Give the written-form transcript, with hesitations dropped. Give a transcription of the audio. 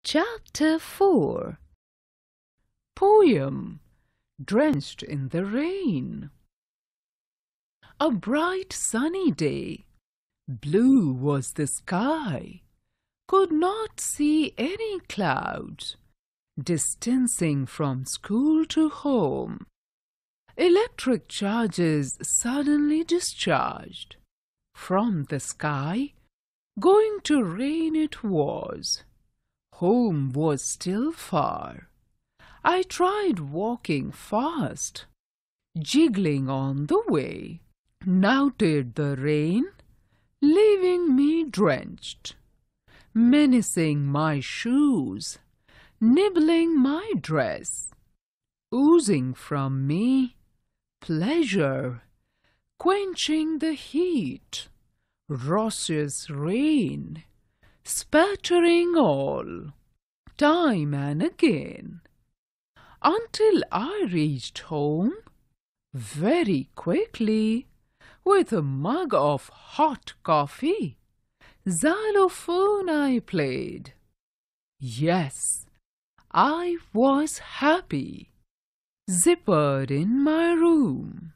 Chapter 4. Poem Drenched in the Rain. A bright sunny day. Blue was the sky. Could not see any clouds. Distancing from school to home. Electric charges suddenly discharged. From the sky, going to rain it was. Home was still far. I tried walking fast, jiggling on the way. Now did the rain, leaving me drenched, menacing my shoes, nibbling my dress, oozing from me pleasure, quenching the heat, raucous rain, spattering all, time and again, until I reached home very quickly with a mug of hot coffee. Xylophone I played. Yes, I was happy, zippered in my room.